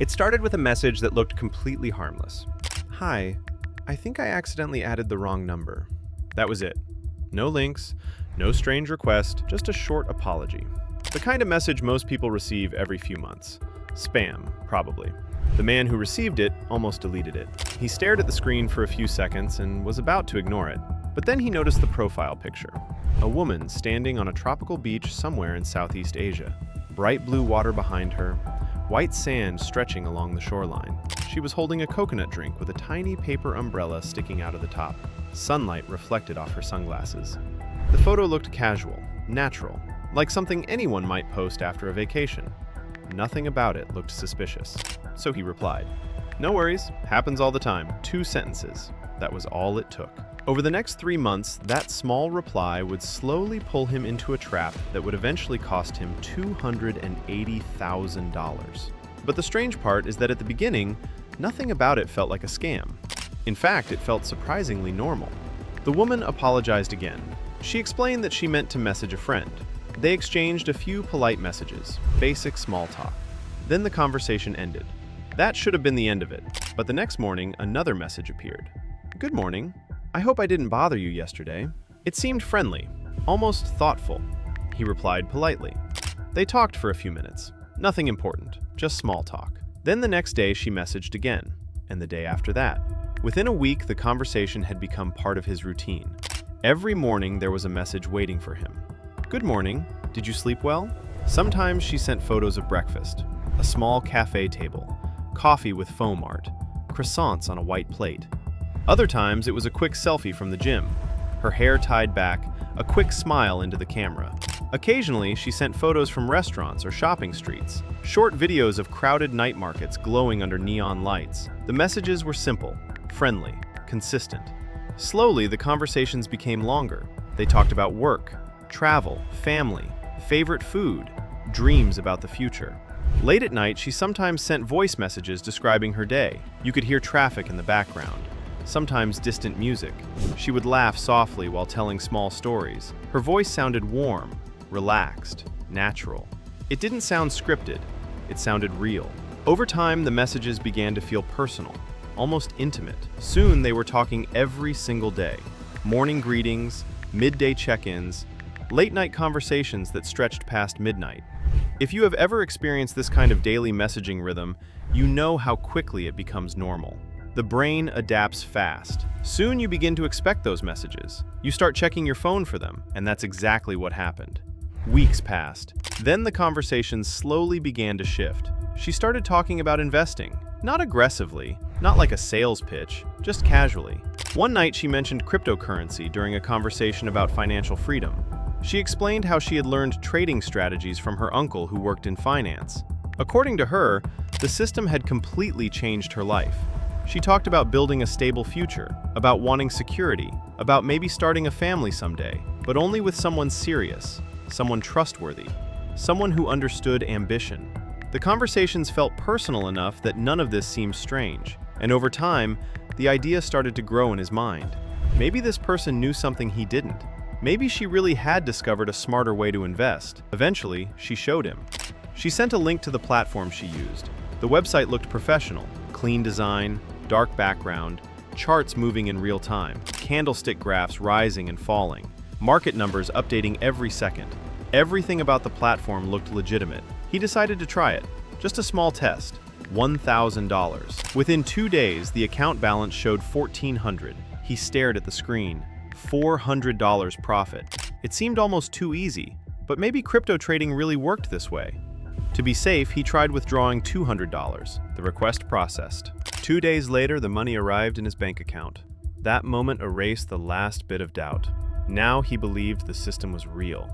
It started with a message that looked completely harmless. "Hi, I think I accidentally added the wrong number." That was it. No links, no strange request, just a short apology. The kind of message most people receive every few months. Spam, probably. The man who received it almost deleted it. He stared at the screen for a few seconds and was about to ignore it, but then he noticed the profile picture. A woman standing on a tropical beach somewhere in Southeast Asia. Bright blue water behind her, white sand stretching along the shoreline. She was holding a coconut drink with a tiny paper umbrella sticking out of the top. Sunlight reflected off her sunglasses. The photo looked casual, natural, like something anyone might post after a vacation. Nothing about it looked suspicious. So he replied, "No worries, happens all the time." 2 sentences. That was all it took. Over the next 3 months, that small reply would slowly pull him into a trap that would eventually cost him $280,000. But the strange part is that at the beginning, nothing about it felt like a scam. In fact, it felt surprisingly normal. The woman apologized again. She explained that she meant to message a friend. They exchanged a few polite messages, basic small talk. Then the conversation ended. That should have been the end of it. But the next morning, another message appeared. "Good morning. I hope I didn't bother you yesterday." It seemed friendly, almost thoughtful. He replied politely. They talked for a few minutes. Nothing important, just small talk. Then the next day she messaged again, and the day after that. Within a week, the conversation had become part of his routine. Every morning there was a message waiting for him. "Good morning. Did you sleep well?" Sometimes she sent photos of breakfast, a small cafe table, coffee with foam art, croissants on a white plate. Other times it was a quick selfie from the gym, her hair tied back, a quick smile into the camera. Occasionally she sent photos from restaurants or shopping streets, short videos of crowded night markets glowing under neon lights. The messages were simple, friendly, consistent. Slowly the conversations became longer. They talked about work, travel, family, favorite food, dreams about the future. Late at night, she sometimes sent voice messages describing her day. You could hear traffic in the background, sometimes distant music. She would laugh softly while telling small stories. Her voice sounded warm, relaxed, natural. It didn't sound scripted, it sounded real. Over time, the messages began to feel personal, almost intimate. Soon they were talking every single day. Morning greetings, midday check-ins, late-night conversations that stretched past midnight. If you have ever experienced this kind of daily messaging rhythm, you know how quickly it becomes normal. The brain adapts fast. Soon you begin to expect those messages. You start checking your phone for them, and that's exactly what happened. Weeks passed. Then the conversations slowly began to shift. She started talking about investing, not aggressively, not like a sales pitch, just casually. One night she mentioned cryptocurrency during a conversation about financial freedom. She explained how she had learned trading strategies from her uncle who worked in finance. According to her, the system had completely changed her life. She talked about building a stable future, about wanting security, about maybe starting a family someday, but only with someone serious, someone trustworthy, someone who understood ambition. The conversations felt personal enough that none of this seemed strange, and over time, the idea started to grow in his mind. Maybe this person knew something he didn't. Maybe she really had discovered a smarter way to invest. Eventually, she showed him. She sent a link to the platform she used. The website looked professional, clean design, dark background, charts moving in real time, candlestick graphs rising and falling, market numbers updating every second. Everything about the platform looked legitimate. He decided to try it. Just a small test. $1,000. Within 2 days, the account balance showed $1,400. He stared at the screen. $400 profit. It seemed almost too easy, but maybe crypto trading really worked this way. To be safe, he tried withdrawing $200. The request processed. 2 days later, the money arrived in his bank account. That moment erased the last bit of doubt. Now he believed the system was real.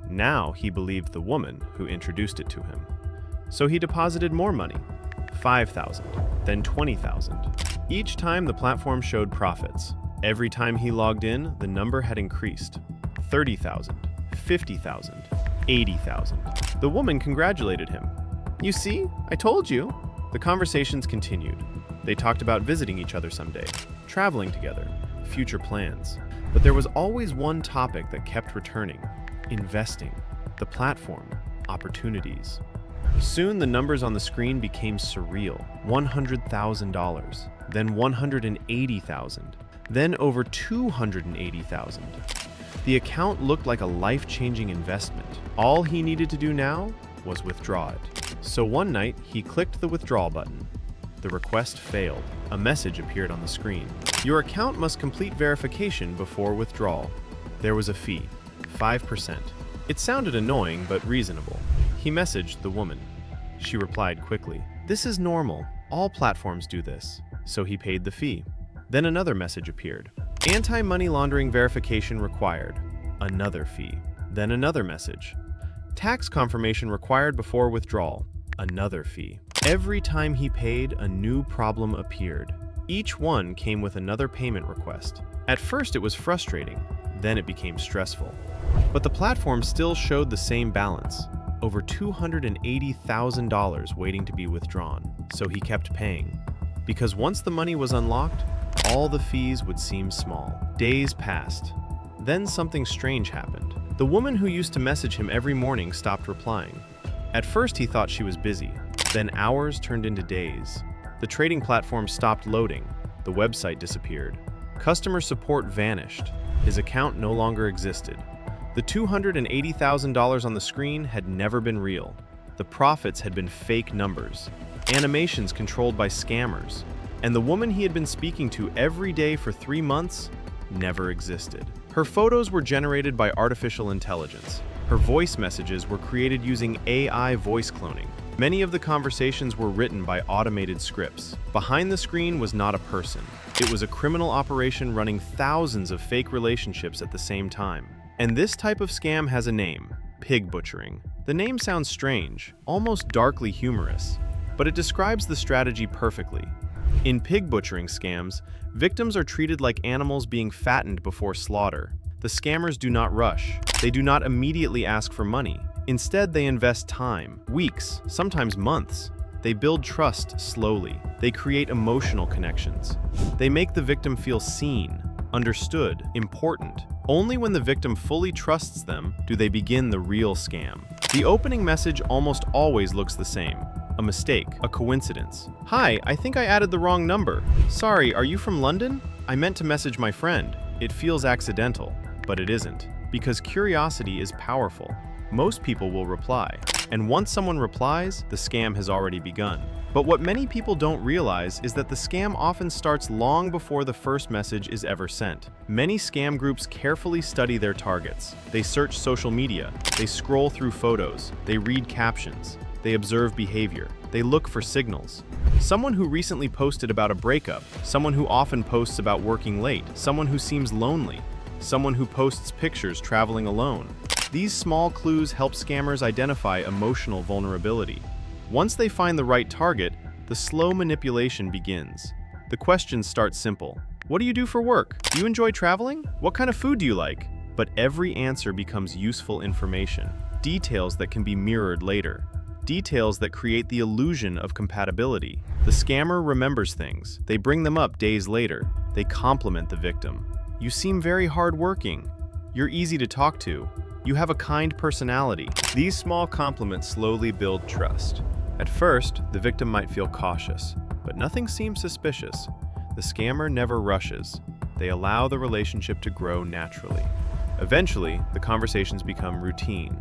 Now he believed the woman who introduced it to him. So he deposited more money. $5,000, then $20,000. Each time the platform showed profits. Every time he logged in, the number had increased. $30,000, $50,000, $80,000. The woman congratulated him. "You see, I told you." The conversations continued. They talked about visiting each other someday, traveling together, future plans. But there was always one topic that kept returning: investing, the platform, opportunities. Soon the numbers on the screen became surreal. $100,000, then $180,000, then over $280,000. The account looked like a life-changing investment. All he needed to do now was withdraw it. So one night, he clicked the withdrawal button. The request failed. A message appeared on the screen. Your account must complete verification before withdrawal. There was a fee, 5%. It sounded annoying but reasonable. He messaged the woman. She replied quickly, "This is normal. All platforms do this." So he paid the fee. Then another message appeared. Anti-money laundering verification required. Another fee. Then another message. Tax confirmation required before withdrawal. Another fee. Every time he paid, a new problem appeared. Each one came with another payment request. At first it was frustrating, then it became stressful. But the platform still showed the same balance, over $280,000 waiting to be withdrawn. So he kept paying. Because once the money was unlocked, all the fees would seem small. Days passed. Then something strange happened. The woman who used to message him every morning stopped replying. At first he thought she was busy. Then hours turned into days. The trading platform stopped loading. The website disappeared. Customer support vanished. His account no longer existed. The $280,000 on the screen had never been real. The profits had been fake numbers, animations controlled by scammers, and the woman he had been speaking to every day for 3 months never existed. Her photos were generated by artificial intelligence. Her voice messages were created using AI voice cloning. Many of the conversations were written by automated scripts. Behind the screen was not a person. It was a criminal operation running thousands of fake relationships at the same time. And this type of scam has a name: pig butchering. The name sounds strange, almost darkly humorous, but it describes the strategy perfectly. In pig butchering scams, victims are treated like animals being fattened before slaughter. The scammers do not rush. They do not immediately ask for money. Instead, they invest time, weeks, sometimes months. They build trust slowly. They create emotional connections. They make the victim feel seen, understood, important. Only when the victim fully trusts them do they begin the real scam. The opening message almost always looks the same. A mistake, a coincidence. "Hi, I think I added the wrong number. Sorry, are you from London? I meant to message my friend." It feels accidental, but it isn't, because curiosity is powerful. Most people will reply, and once someone replies, the scam has already begun. But what many people don't realize is that the scam often starts long before the first message is ever sent. Many scam groups carefully study their targets. They search social media, they scroll through photos, they read captions, they observe behavior, they look for signals. Someone who recently posted about a breakup, someone who often posts about working late, someone who seems lonely, someone who posts pictures traveling alone. These small clues help scammers identify emotional vulnerability. Once they find the right target, the slow manipulation begins. The questions start simple. What do you do for work? Do you enjoy traveling? What kind of food do you like? But every answer becomes useful information, details that can be mirrored later, details that create the illusion of compatibility. The scammer remembers things. They bring them up days later. They compliment the victim. "You seem very hardworking. You're easy to talk to. You have a kind personality." These small compliments slowly build trust. At first, the victim might feel cautious, but nothing seems suspicious. The scammer never rushes. They allow the relationship to grow naturally. Eventually, the conversations become routine.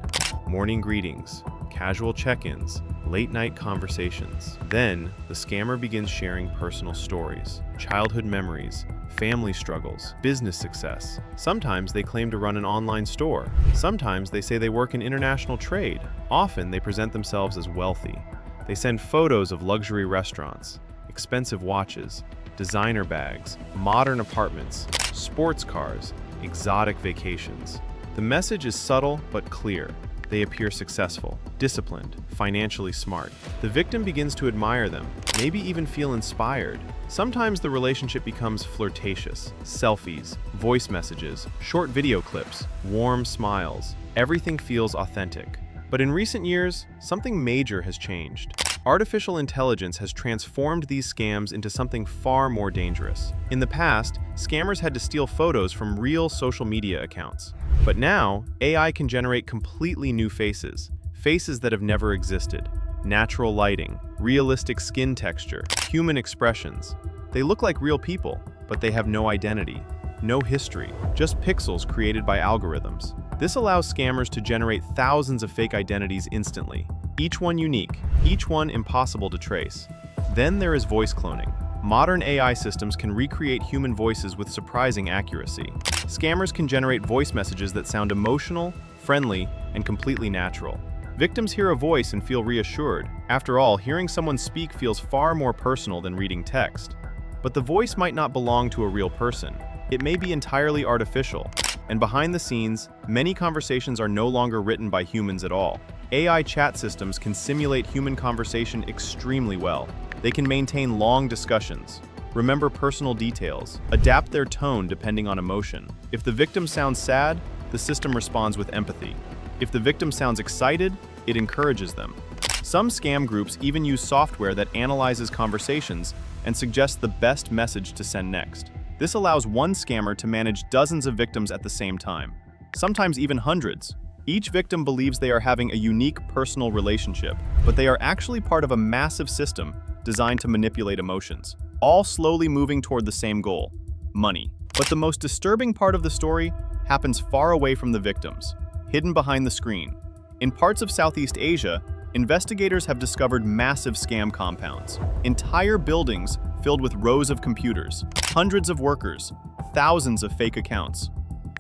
Morning greetings, casual check-ins, late-night conversations. Then, the scammer begins sharing personal stories, childhood memories, family struggles, business success. Sometimes they claim to run an online store. Sometimes they say they work in international trade. Often they present themselves as wealthy. They send photos of luxury restaurants, expensive watches, designer bags, modern apartments, sports cars, exotic vacations. The message is subtle but clear. They appear successful, disciplined, financially smart. The victim begins to admire them, maybe even feel inspired. Sometimes the relationship becomes flirtatious. Selfies, voice messages, short video clips, warm smiles. Everything feels authentic. But in recent years, something major has changed. Artificial intelligence has transformed these scams into something far more dangerous. In the past, scammers had to steal photos from real social media accounts. But now, AI can generate completely new faces, faces that have never existed. natural lighting, realistic skin texture, human expressions. They look like real people, but they have no identity, no history, just pixels created by algorithms. This allows scammers to generate thousands of fake identities instantly, each one unique, each one impossible to trace. Then there is voice cloning. Modern AI systems can recreate human voices with surprising accuracy. Scammers can generate voice messages that sound emotional, friendly, and completely natural. Victims hear a voice and feel reassured. After all, hearing someone speak feels far more personal than reading text. But the voice might not belong to a real person. It may be entirely artificial. And behind the scenes, many conversations are no longer written by humans at all. AI chat systems can simulate human conversation extremely well. They can maintain long discussions, remember personal details, adapt their tone depending on emotion. If the victim sounds sad, the system responds with empathy. If the victim sounds excited, it encourages them. Some scam groups even use software that analyzes conversations and suggests the best message to send next. This allows one scammer to manage dozens of victims at the same time, sometimes even hundreds. Each victim believes they are having a unique personal relationship, but they are actually part of a massive system designed to manipulate emotions, all slowly moving toward the same goal: money. But the most disturbing part of the story happens far away from the victims, hidden behind the screen. In parts of Southeast Asia, investigators have discovered massive scam compounds, entire buildings filled with rows of computers, hundreds of workers, thousands of fake accounts.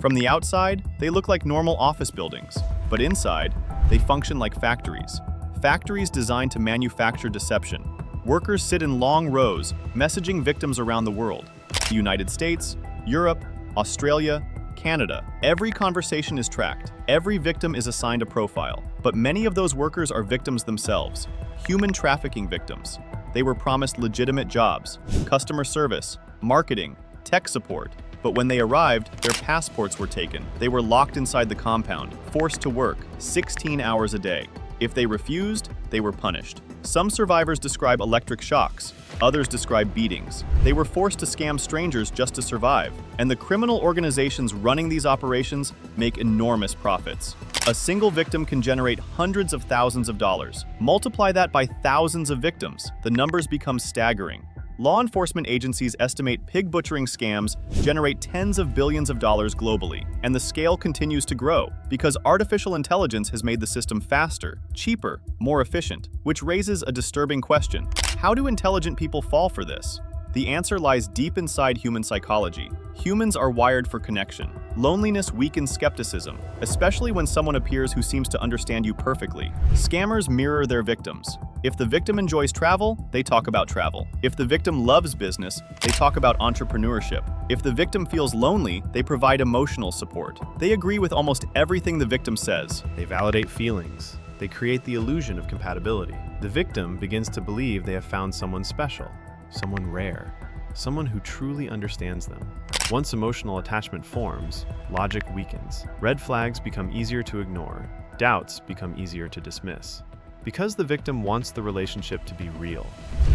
From the outside, they look like normal office buildings, but inside, they function like factories. Factories designed to manufacture deception. Workers sit in long rows, messaging victims around the world. The United States, Europe, Australia, Canada. Every conversation is tracked. Every victim is assigned a profile. But many of those workers are victims themselves, human trafficking victims. They were promised legitimate jobs, customer service, marketing, tech support. But when they arrived, their passports were taken. They were locked inside the compound, forced to work 16 hours a day. If they refused, they were punished. Some survivors describe electric shocks, others describe beatings. They were forced to scam strangers just to survive, and the criminal organizations running these operations make enormous profits. A single victim can generate hundreds of thousands of dollars. Multiply that by thousands of victims. The numbers become staggering. Law enforcement agencies estimate pig butchering scams generate tens of billions of dollars globally, and the scale continues to grow because artificial intelligence has made the system faster, cheaper, more efficient, which raises a disturbing question. How do intelligent people fall for this? The answer lies deep inside human psychology. Humans are wired for connection. Loneliness weakens skepticism, especially when someone appears who seems to understand you perfectly. Scammers mirror their victims. If the victim enjoys travel, they talk about travel. If the victim loves business, they talk about entrepreneurship. If the victim feels lonely, they provide emotional support. They agree with almost everything the victim says. They validate feelings. They create the illusion of compatibility. The victim begins to believe they have found someone special, someone rare, someone who truly understands them. Once emotional attachment forms, logic weakens. Red flags become easier to ignore. Doubts become easier to dismiss. Because the victim wants the relationship to be real,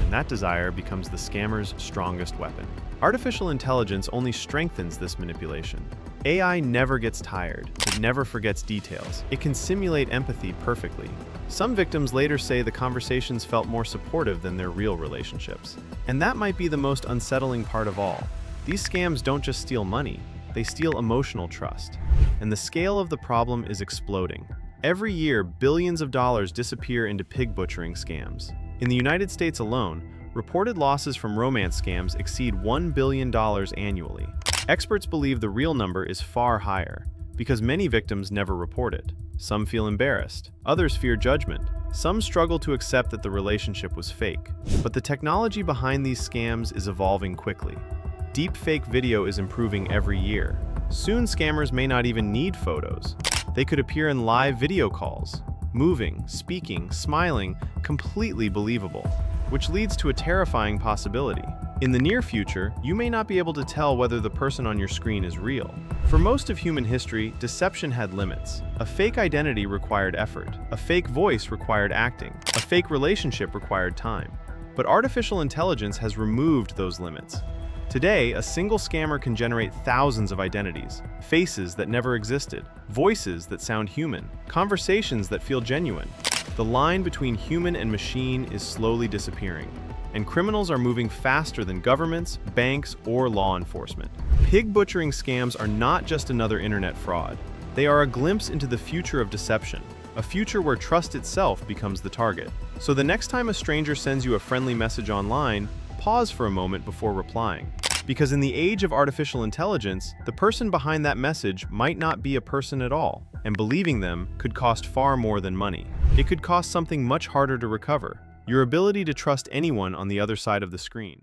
and that desire becomes the scammer's strongest weapon. Artificial intelligence only strengthens this manipulation. AI never gets tired. It never forgets details. It can simulate empathy perfectly. Some victims later say the conversations felt more supportive than their real relationships. And that might be the most unsettling part of all. These scams don't just steal money, they steal emotional trust. And the scale of the problem is exploding. Every year, billions of dollars disappear into pig butchering scams. In the United States alone, reported losses from romance scams exceed $1 billion annually. Experts believe the real number is far higher, because many victims never report it. Some feel embarrassed, others fear judgment, some struggle to accept that the relationship was fake. But the technology behind these scams is evolving quickly. Deepfake video is improving every year. Soon scammers may not even need photos. They could appear in live video calls, moving, speaking, smiling, completely believable, which leads to a terrifying possibility. In the near future, you may not be able to tell whether the person on your screen is real. For most of human history, deception had limits. A fake identity required effort. A fake voice required acting. A fake relationship required time. But artificial intelligence has removed those limits. Today, a single scammer can generate thousands of identities, faces that never existed, voices that sound human, conversations that feel genuine. The line between human and machine is slowly disappearing, and criminals are moving faster than governments, banks, or law enforcement. Pig butchering scams are not just another internet fraud. They are a glimpse into the future of deception, a future where trust itself becomes the target. So the next time a stranger sends you a friendly message online, pause for a moment before replying. Because in the age of artificial intelligence, the person behind that message might not be a person at all, and believing them could cost far more than money. It could cost something much harder to recover: your ability to trust anyone on the other side of the screen.